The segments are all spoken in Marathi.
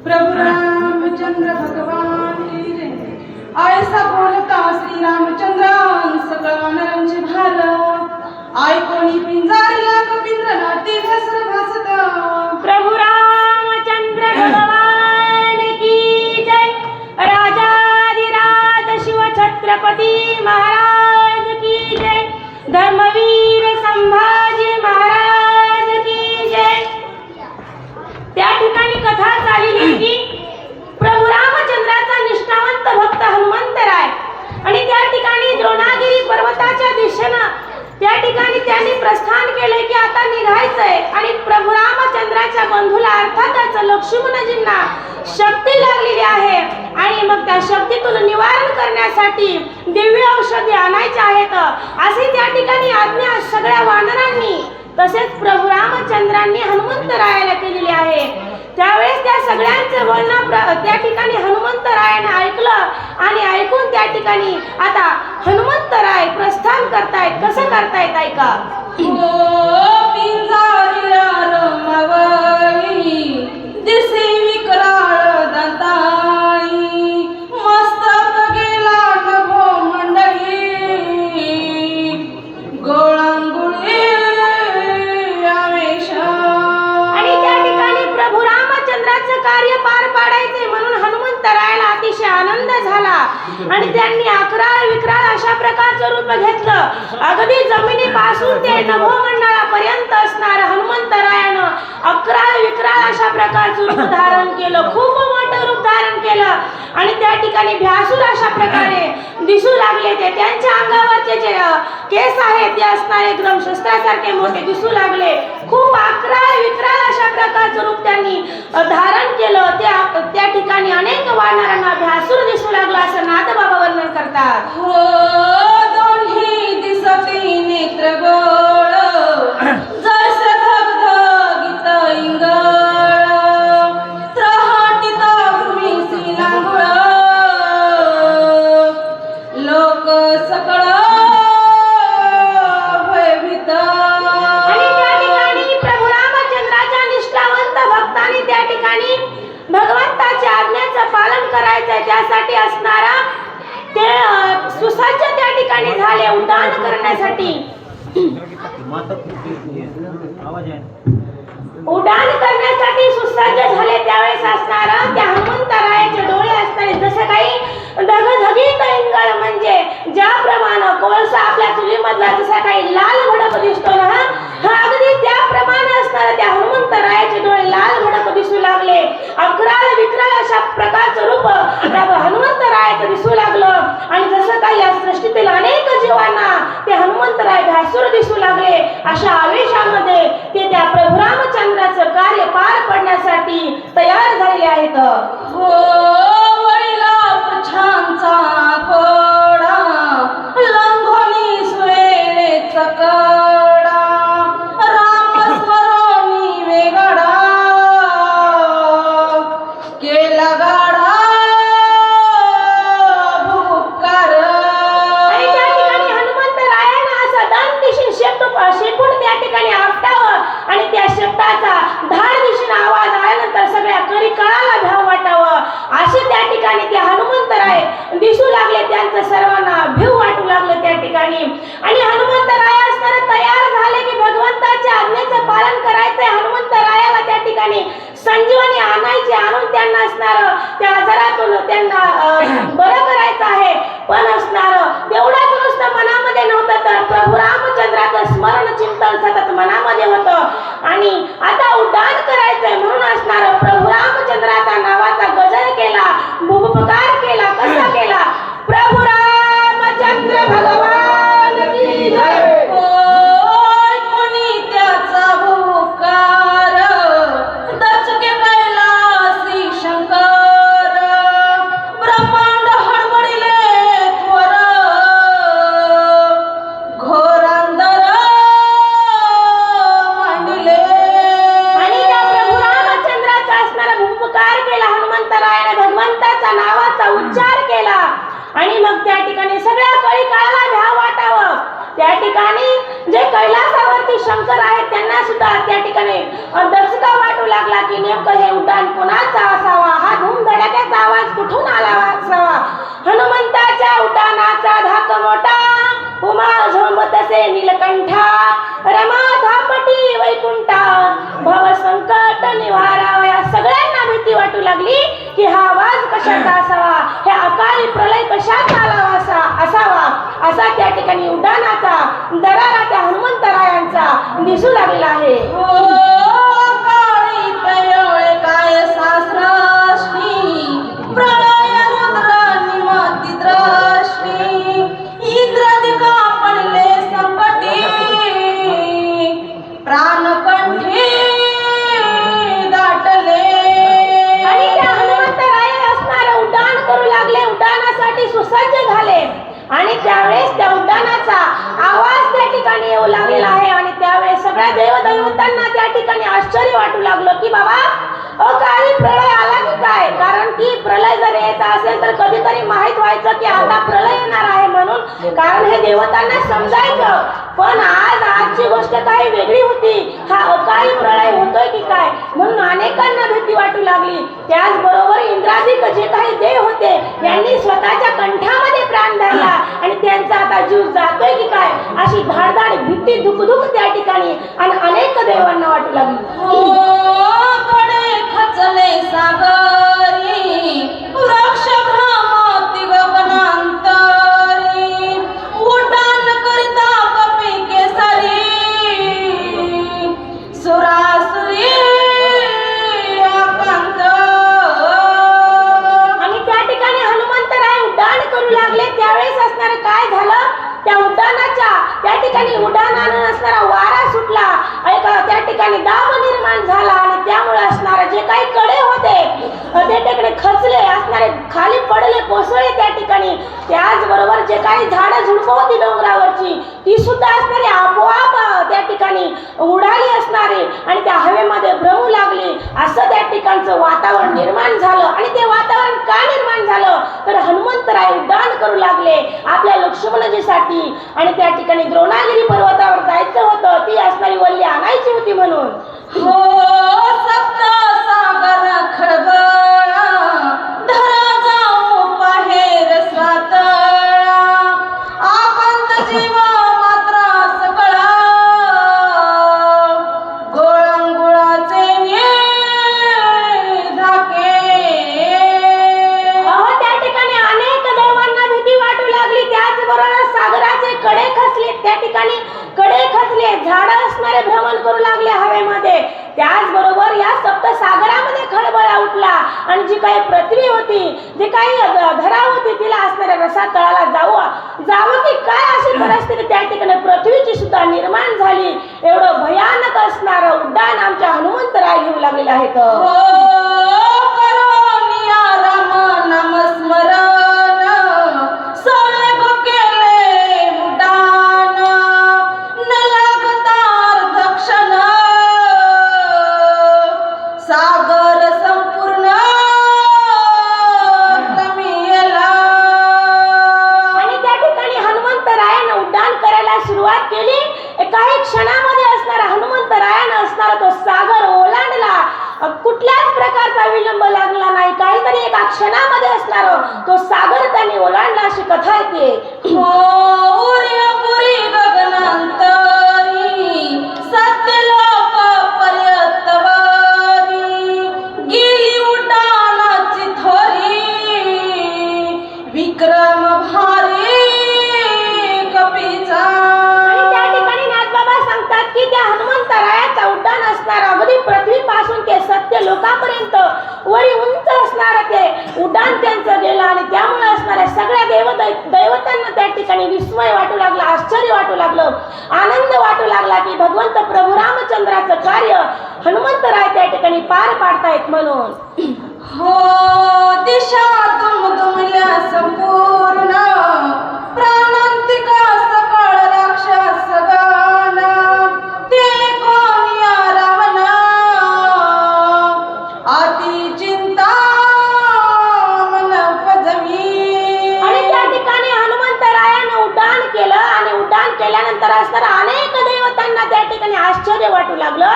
प्रभु रामचंद्र भगवान की जय। ऐसा बोलता श्री रामचंद्र सकळ वानरांचे भार ऐकोनी पिंजारीला कपिंद्र नाती घसर भासत। प्रभु रामचंद्र भगवान की जय। राजाधिराज शिव छत्रपती महाराज की जय। धर्मवीर संभाजी महाराज की जय। त्या ठिकाणी कथा चालली की प्रभु रामचंद्राचा निष्ठावंत भक्त हनुमंतराय आणि त्या ठिकाणी द्रोणागिरी पर्वताच्या दिशेनं त्या ठिकाणी त्यांनी प्रस्थान केले की आता निघायचंय आणि प्रभु रामचंद्राच्या बंधूला अर्थातच लक्ष्मणजींना शक्ती लागलेली आहे आणि मग त्या शक्तीतून निवारण करण्यासाठी दिव्य औषधी आणायचे आहेत असे त्या ठिकाणी आज्ञा सगळ्या वानरांनी तसेच प्रभु रामचंद्रांनी हनुमंतरायाला केलेली आहे। त्यावेळेस त्या सगळ्यांचे बोलणं त्या ठिकाणी हनुमंतरायाने ऐकलं आणि ऐकून त्या ठिकाणी आता हनुमंतराय प्रस्थान करतायत। कसं करतायत ऐका। पिंजारीला रमावली दिसे विकराळ दंताई मस्तक गेला नभो मंडळी गोळांगुळी आवेश। आणि त्या ठिकाणी प्रभु रामचंद्राचं कार्य पार पाडायचे म्हणून हनुमंतरायाला अतिशय आनंद झाला आणि त्यांनी अकराळ विक्राळ अशा प्रकारचं रूप घेतलं। अगदी जमिनीपासून ते नभोमंडळापर्यंत असणार हनुमंतरायानं अकराळ विक्राळ अशा प्रकारचं रूप धारण केलं। खूप मोठं रूप धारण केलं आणि त्या ठिकाणी भ्यासूर अशा प्रकारे दिसू लागले। ते त्यांच्या अंगावरचे जे केस आहेत ते असणारे एकदम शस्त्रासारखे मोठे दिसू लागले। खूप अकराळ विक्राळ अशा प्रकारचं रूप त्यांनी धारण केलं। त्या ठिकाणी अनेक वानरांना भ्यासूर दिसू लागला असं नाथबाबा वर्णन करतात। हो दोन्ही दिसती नेत्र गोळ जैसे धगधगीत इंगळ त्रहाटित भूमीसी लांगुळ लोक सकळ भयभीत। आणि त्या ठिकाणी प्रभु रामचंद्राच्या निष्ठावंत भक्तांनी त्या ठिकाणी भगवंताच्या आज्ञेचं पालन करायचं त्यासाठी असणारा ते सुसज्ज त्या ठिकाणी झाले उड्डाण करण्यासाठी। उड्डाण करण्यासाठी सुसज्ज झाले त्यावेळेस असणारा त्या हनुमंतरायाचे डोळे असणारे जसं काही धगधगीत इंगळ म्हणजे ज्याप्रमाणे कोळसा आपल्या चुलीमधला जसा काही लाल भडक दिसतो ना हा अगदी त्याप्रमाणे असणारे त्या हनुमंतरायाचे डोळे लाल भडक दिसू लागले। अकराळ विक्राळ अशा प्रकारचं रूप त्या हनुमंतरायाचं दिसू लागलं आणि जसं काही या सृष्टीतील अनेक जीवांना ते हनुमंतराय भ्यासूर दिसू लागले अशा आवेशामध्ये ते त्या प्रभु रामचंद्राचं कार्य पार पडण्यासाठी तयार झालेले आहेत। हो वळीला पुछांचा कोडा लंघोनी सुरेचा कडा रामस्मरणी वेगडा केला गाडा भूपकार। आणि त्या ठिकाणी हनुमंतरायानं असं दन दिशेने शेपूट त्या ठिकाणी आपटावं आणि त्या शेपटाचा धाड दिशेने आवाज आल्यानंतर सगळ्या करी कळाला धाव वाटावं असे त्या ठिकाणी ते हनुमंतराय दिसू लागले। त्यांचं सर्वांना भीव वाटू लागलं त्या ठिकाणी आणि हनुमंतराय असणारे तयार झाले की भगवंताच्या आज्ञेचं पालन करायचंय। हनुमंतरायाला त्या ठिकाणी संजीवनी आणायची आणून त्यांना असणार त्या आजारातून त्यांना बरं करायचं आहे पण असणार तेवढाच नुसतं मनामध्ये नव्हतं तर प्रभु रामचंद्राचं स्मरण चिंतन सतत मनामध्ये होतं आणि आता उड्डाण करायचंय म्हणून असणार प्रभु रामचंद्राचा नावाचा गजर केला भूपकार केला। कसा केला। प्रभु रामचंद्र भगवान की जय। होय कोणी त्याचा भूकार दचके कैलासी शंकर ब्रह्मांड हडबडिले त्वर घोरांदर मांडले। आणि त्या प्रभु रामचंद्राचा असणारा भूपकार केला हनुमंतरायाने भगवंताचा नावाचा उच्चार केला आणि मग त्या ठिकाणी सगळ्या कळी काळाला भ्याव वाटावं। त्या ठिकाणी जे कैलासावरती शंकर आहेत त्यांना सुद्धा त्या ठिकाणी दचका वाटू लागला की नेमकं हे उड्डाण कोणाचं असावा उमा झोंबतसे नीलकंठा रमा धापटी वैकुंठा भव संकट निवारा. या सगळ्यांना भीती वाटू लागली की हा आवाज कशाचा असावा, हे अकाली प्रलय कशाचा असावा असा त्या ठिकाणी उड्डाणाचा दरारा त्या हनुमंतरायांचा दिसू लागला आहे. काळी प्रयळ काय सासरश्री प्रलय रुद्र निमती द्रष्टी इंद्रदिका पडले संकटी प्राणकंठी दाटले. आणि त्या हनुमंतराय असणारे उड्डाण करू लागले, उड्डाणासाठी सुसज्ज झाले. आणि त्यावेळेस त्या उड्डाणाचा आवाज त्या ठिकाणी येऊ लागलेला आहे. आणि त्यावेळेस सगळ्या देवदैवतांना त्या ठिकाणी आश्चर्य वाटू लागलं की बाबा अकाली प्रलय आला की काय. कारण की प्रलय जर यायचा असेल तर कधीतरी माहित व्हायचं की आता प्रलय येणार आहे म्हणून, कारण हे देवतांना समजायचं. पण आजची गोष्ट काही वेगळी होती. हा अकाली प्रलय होतोय की काय म्हणून अनेकांना भीती वाटू लागली. त्याचबरोबर इंद्रादिक जे काही देव होते यांनी स्वतःच्या कंठामध्ये प्राण धरला आणि त्यांचा आता जीव जातोय की काय अशी धाडधाड भीती दुखदुख त्या ठिकाणी आणि अनेक देवांना वाटू लागली. कडे खचले सागरी वृक्ष भ्रमती गगनांतरी उड्डाण करिता कपी केसरी सुरासुरी आकांत. आणि त्या ठिकाणी हनुमंतराय उड्डाण करू लागले. त्यावेळेस असणारं काय झालं, त्या उड्डाणाच्या त्या ठिकाणी उड्डाणानं असणारा वारा सुटला, त्या ठिकाणी दाब निर्माण झाला आणि त्यामुळे असणारे जे काही कडे होते ते तिकडे खचले, असणारे खाली पडले, कोसळले त्या ठिकाणी. त्याचबरोबर जे काही झाडं झुडपं होती डोंगरावरची ती सुद्धा असणारी आपोआप त्या ठिकाणी उडाली असणारे आणि त्या हवेमध्ये भ्रमू लागली. असं त्या ठिकाणचं वातावरण निर्माण झालं. आणि ते वातावरण का निर्माण झालं तर हनुमंतराय उड्डाण करू लागले आपल्या लक्ष्मणजीसाठी. आणि त्या ठिकाणी द्रोणागिरी पर्वतावर जायचं होतं, ती असणारी वल्ली आणायची होती म्हणून. हो सप्त सागर खळबळ धरा जाऊ पाहेर स्वातळा आकांत जीव मात्र सकळा गोळंगुळाचे झाके. त्या ठिकाणी अनेक देवांना भीती वाटू लागली. त्याचबरोबर सागराचे कडे खचले, त्या ठिकाणी कडे खचले, झाडं असणारे भ्रमण करू लागले हवेमध्ये. त्याचबरोबर या सप्त सागरामध्ये खळबळ उठला आणि जी काही पृथ्वी होती, जी काही धरा होती तिला असणाऱ्या रसातळाला जावं की काय अशी परिस्थिती त्या ठिकाणी पृथ्वीची सुद्धा निर्माण झाली. एवढं भयानक असणारं उड्डाण आमच्या हनुमंतराय घेऊ लागलेले आहेत. राम नामस्मरण सळग केले उड्डाण न लागतार दक्षण सागर संपूर्ण कमीला. आणि त्या ठिकाणी हनुमंतरायानं उड्डाण करायला सुरुवात केली. काही क्षणामध्ये असणारा हनुमंतरायानं असणारा तो सागर ओलांडला. कुठल्याच प्रकारचा विलंब लागला नाही. काहीतरी एका क्षणामध्ये असणारा तो सागर त्याने ओलांडला अशी कथा येते. पुरी गगनांतरी सत्यलोक पर्यंतवरी गेली उड्डाणाची थोरी विक्रम भारी कपीचा. आणि त्या ठिकाणी नाथबाबा सांगतात की त्या हनुमंतरायाचा उड्डाण असणारा अगदी पृथ्वीपासून ते सत्य लोकांपर्यंत वरी उंच असणारं ते उड्डाण त्यांचं गेलं. आणि त्यामुळे असणाऱ्या सगळ्या दैवतांना त्या ठिकाणी विस्मय वाटू लागला, आश्चर्य वाटू लागलं, आनंद वाटू लागला की भगवंत प्रभू रामचंद्राचं कार्य हनुमंतराय त्या ठिकाणी पार पाडतायत म्हणून. हो दिशा दुमदुमल्या संपूर्ण प्राणांतिका सकळ राक्षस गण ते कोणिया रावण अति चिंता मन पजवी. आणि त्या ठिकाणी हनुमंतरायानं उड्डाण केलं आणि उड्डाण केल्यानंतर असणाऱ्या अनेक देवतांना त्या ठिकाणी आश्चर्य वाटू लागलं.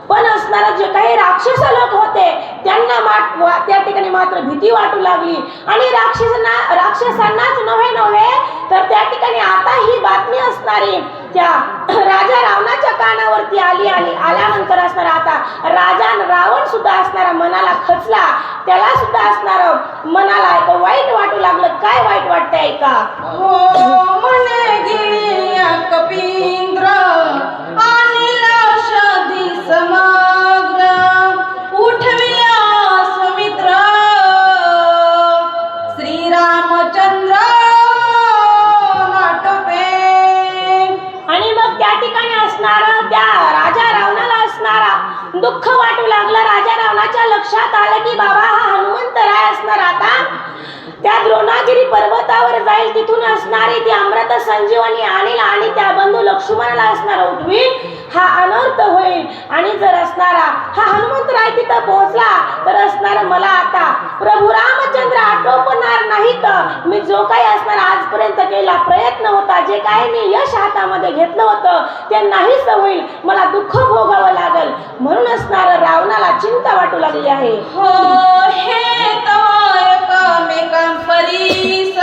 पण असणारा जे काही राक्षस लोक होते त्यांना त्या ठिकाणी मात्र भीती वाटू लागली. आणि राक्षसांनाच नव्हे तर त्या ठिकाणी आता ही बातमी असणारी त्या राजा रावणाच्या कानावरती आल्यानंतर असणार आता राजा रावण सुद्धा असणारा मनाला खचला, त्याला सुद्धा असणार मनाला एक वाईट वाटू लागलं. काय वाईट वाटतंय का? हो म्हणे गिळिया कपींद्र आणिला शधी समग्र उठविया सुमित्र श्रीरामचंद्र नाटपे. आणि मग त्या ठिकाणी असणारा त्या राजा रावणाला असणारा दुःख वाटू लागलं. राजा रावणाच्या लक्षात आलं की बाबा हा हनुमंतराय असणार आता त्या द्रोणागिरी पर्वतावर जाईल, तिथून असणारी ती अमृत संजीवनी आणेल आणि त्या बंधू लक्ष्मणाला असणारा उठवील, हा अनर्थ होईल. आणि जर असणारा हा हनुमंतराय तिथं पोहोचला तर असणार मला आता प्रभू रामचंद्र आटोपणार नाही. तर मी जो काही असणार आजपर्यंत केला प्रयत्न होता, जे काही मी यश हातामध्ये घेतलं होतं ते नाहीच होईल, मला दुःख भोगावं लागेल. म्हणून असणार रावणाला चिंता वाटू लागली आहे. हो हे तवाय कामेका परीस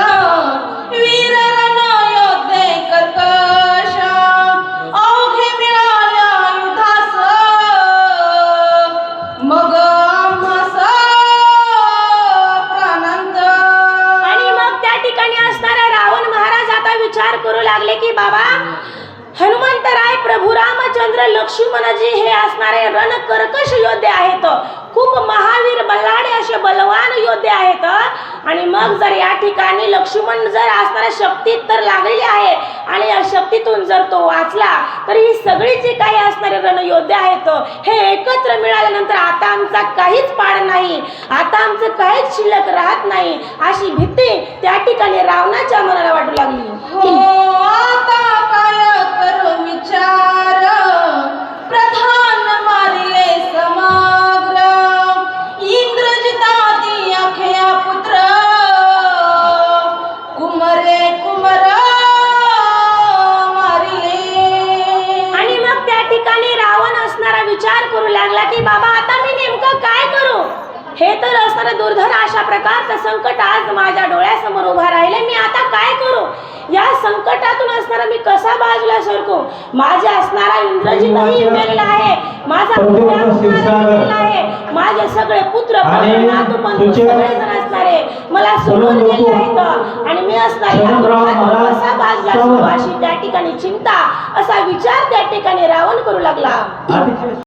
वीर रण योद्धे कर्कश अवघे मिळाल्या युधास मग आम्हास प्राणांत. आणि मग त्या ठिकाणी असणारा रावण महाराज आता विचार करू लागले की बाबा हनुमंतराय प्रभू रामचंद्र लक्ष्मणजी हे असणारे रणकर्कश योद्धे आहेत, खूप महावीर बल्लाडे असे बलवान योद्धे आहेत. आणि मग जर या ठिकाणी लक्ष्मण जर असणाऱ्या शक्तीत तर लागलेले आहे आणि या शक्तीतून जर तो वाचला तर ही सगळी जी काही असणारे रणयोद्धे आहेत हे एकत्र मिळाल्यानंतर आता आमचा काहीच पाड नाही, आता आमचं काहीच शिल्लक राहत नाही, अशी भीती त्या ठिकाणी रावणाच्या मनाला वाटू लागली. हो आता काय करू विचार प्रधान मारिले समग्र इंद्रजितादी अखया पुत्र कुमरे कुमर मारिले. आणि मग त्या ठिकाणी रावण असणारा विचार करू लागला की बाबा आता मी नेमकं काय करू? हे तर असणारं दुर्धर अशा प्रकारचं संकट आज माझ्या डोळ्यासमोर उभा राहिले, मी आता काय करू? या संकटातून असणारा मी कसा बाजूला सरकू? माझ्या असणारा इंद्रजितही मेलेला आहे, माझा मेलेला आहे, माझे सगळे पुत्र नातू बंधू सगळेजण असणारे मला सोडून गेले आहेत आणि मी असणारी कसा बाजूला सरू अशी त्या ठिकाणी चिंता, असा विचार त्या ठिकाणी रावण करू लागला.